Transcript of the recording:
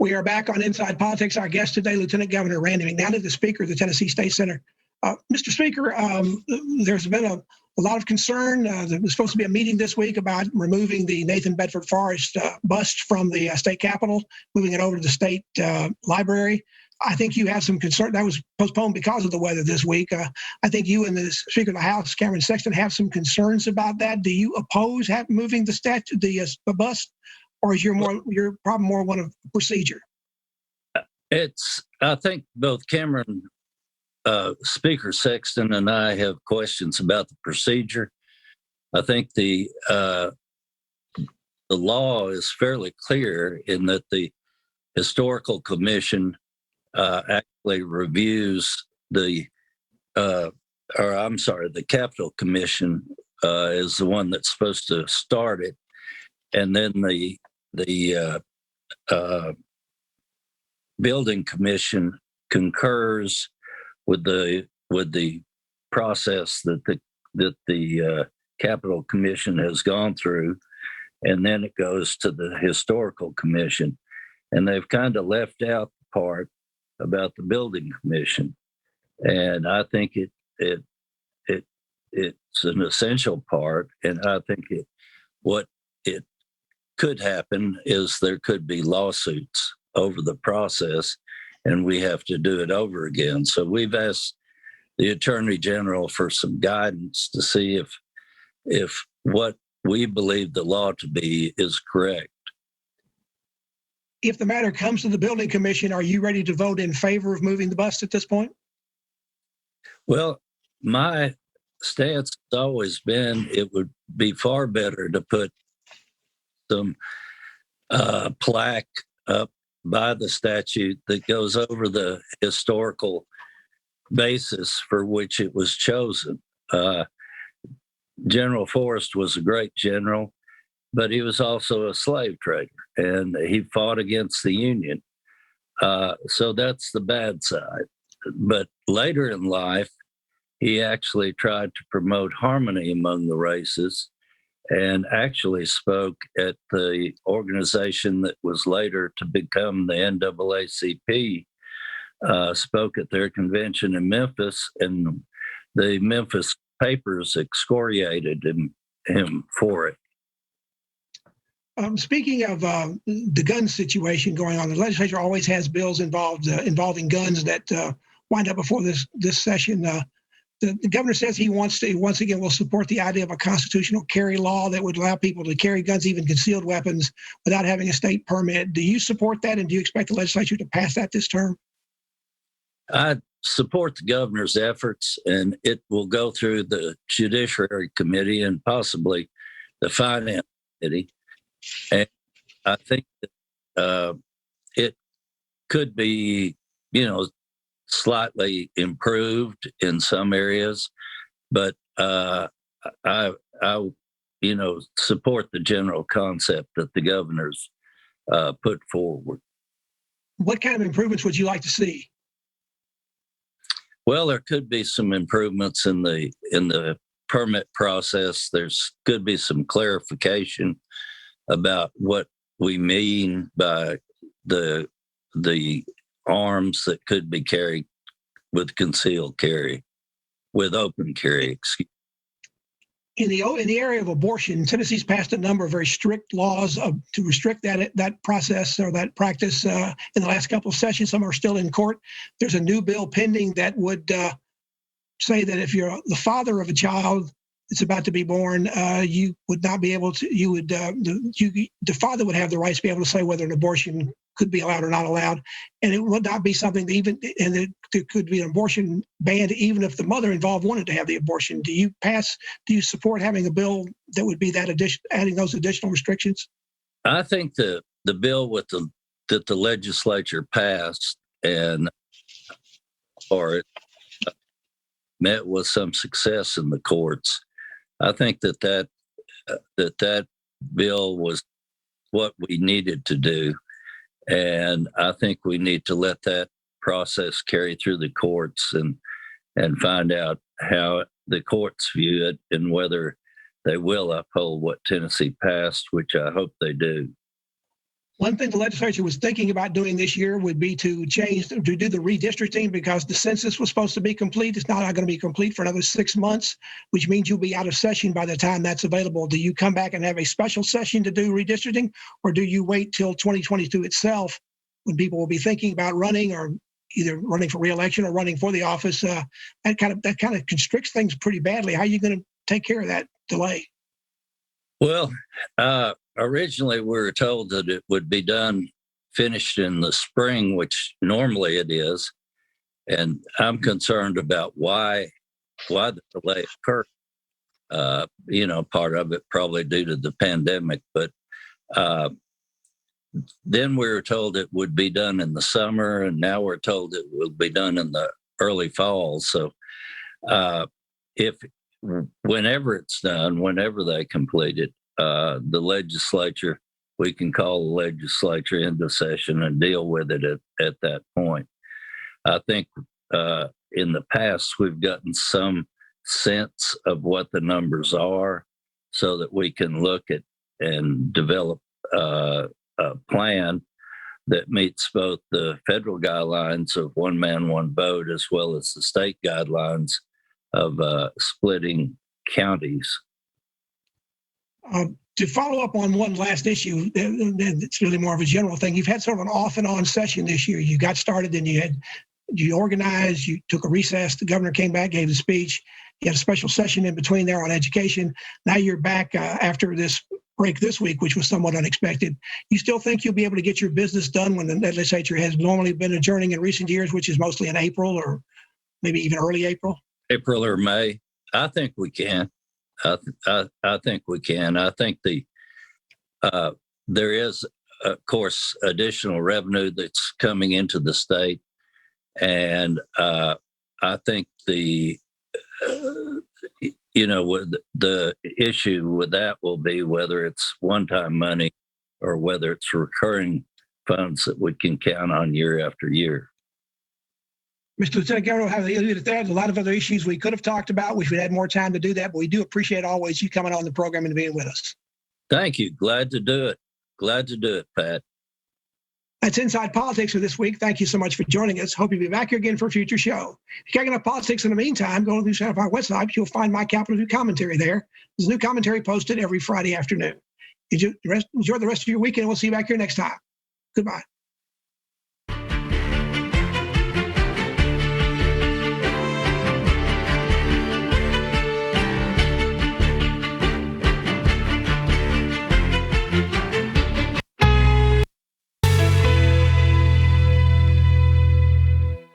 We are back on Inside Politics. Our guest today, Lieutenant Governor Randy McNally, the Speaker of the Tennessee State Senate. Mr. Speaker, there's been a lot of concern. There was supposed to be a meeting this week about removing the Nathan Bedford Forrest bust from the state capitol, moving it over to the state library. I think you have some concern. That was postponed because of the weather this week. I think you and the Speaker of the House, Cameron Sexton, have some concerns about that. Do you oppose moving the bust, or is your problem more one of procedure? I think both Cameron, Speaker Sexton, and I have questions about the procedure. I think the law is fairly clear in that the Historical Commission actually reviews the Capitol Commission is the one that's supposed to start it, and then the Building Commission concurs with the process that the Capitol Commission has gone through, and then it goes to the Historical Commission, and they've kind of left out the part about the Building Commission, and I think it's an essential part, and I think what could happen is there could be lawsuits over the process, and we have to do it over again. So we've asked the Attorney General for some guidance to see if what we believe the law to be is correct. If the matter comes to the Building Commission, are you ready to vote in favor of moving the bust at this point? Well, my stance has always been it would be far better to put some plaque up by the statute that goes over the historical basis for which it was chosen. General Forrest was a great general, but he was also a slave trader, and he fought against the Union. So that's the bad side. But later in life, he actually tried to promote harmony among the races and actually spoke at the organization that was later to become the NAACP, spoke at their convention in Memphis, and the Memphis papers excoriated him for it. Speaking of the gun situation going on, the legislature always has bills involving guns that wind up before this session. The governor says he wants to, once again, will support the idea of a constitutional carry law that would allow people to carry guns, even concealed weapons, without having a state permit. Do you support that, and do you expect the legislature to pass that this term? I support the governor's efforts, and it will go through the Judiciary Committee and possibly the Finance Committee. And I think that it could be, slightly improved in some areas, but I support the general concept that the governor's put forward. What kind of improvements would you like to see? Well, there could be some improvements in the permit process. Could be some clarification about what we mean by the arms that could be carried with concealed carry, with open carry, excuse me. In the area of abortion, Tennessee's passed a number of very strict laws to restrict that process or that practice in the last couple of sessions. Some are still in court. There's a new bill pending that would say that if you're the father of a child that's about to be born, you would not be able to. The father would have the right to be able to say whether an abortion could be allowed or not allowed, and it would not be something that there could be an abortion banned even if the mother involved wanted to have the abortion. Do you support having a bill that would be adding those additional restrictions? I think the bill that the legislature passed or met with some success in the courts. I think that bill was what we needed to do. And I think we need to let that process carry through the courts and find out how the courts view it and whether they will uphold what Tennessee passed, which I hope they do. One thing the legislature was thinking about doing this year would be to do the redistricting, because the census was supposed to be complete. It's not going to be complete for another 6 months, which means you'll be out of session by the time that's available. Do you come back and have a special session to do redistricting, or do you wait till 2022 itself when people will be thinking about running, or either running for re-election or running for the office? That kind of constricts things pretty badly. How are you going to take care of that delay? Well, originally we were told that it would be finished in the spring, which normally it is. And I'm concerned about why the delay occurred. Part of it probably due to the pandemic, but then we were told it would be done in the summer, and now we're told it will be done in the early fall. So whenever it's done, whenever they complete it, the legislature, we can call the legislature into session and deal with it at that point. I think in the past, we've gotten some sense of what the numbers are so that we can look at and develop a plan that meets both the federal guidelines of one man, one vote, as well as the state guidelines of splitting counties. To follow up on one last issue, it's really more of a general thing. You've had sort of an off and on session this year. You got started, then you organized, you took a recess, the governor came back, gave the speech. You had a special session in between there on education. Now you're back after this break this week, which was somewhat unexpected. You still think you'll be able to get your business done when the legislature has normally been adjourning in recent years, which is mostly in April or maybe even early April? April or May. I think we can. I think we can. I think there is, of course, additional revenue that's coming into the state, and I think the issue with that will be whether it's one-time money or whether it's recurring funds that we can count on year after year. Mr. Lieutenant Governor, there's a lot of other issues we could have talked about. Wish we had more time to do that, but we do appreciate always you coming on the program and being with us. Thank you. Glad to do it, Pat. That's Inside Politics for this week. Thank you so much for joining us. Hope you'll be back here again for a future show. If you're checking out politics in the meantime, go to NewsChannel website. You'll find my Capitol View commentary there. There's a new commentary posted every Friday afternoon. Enjoy the rest of your weekend. We'll see you back here next time. Goodbye.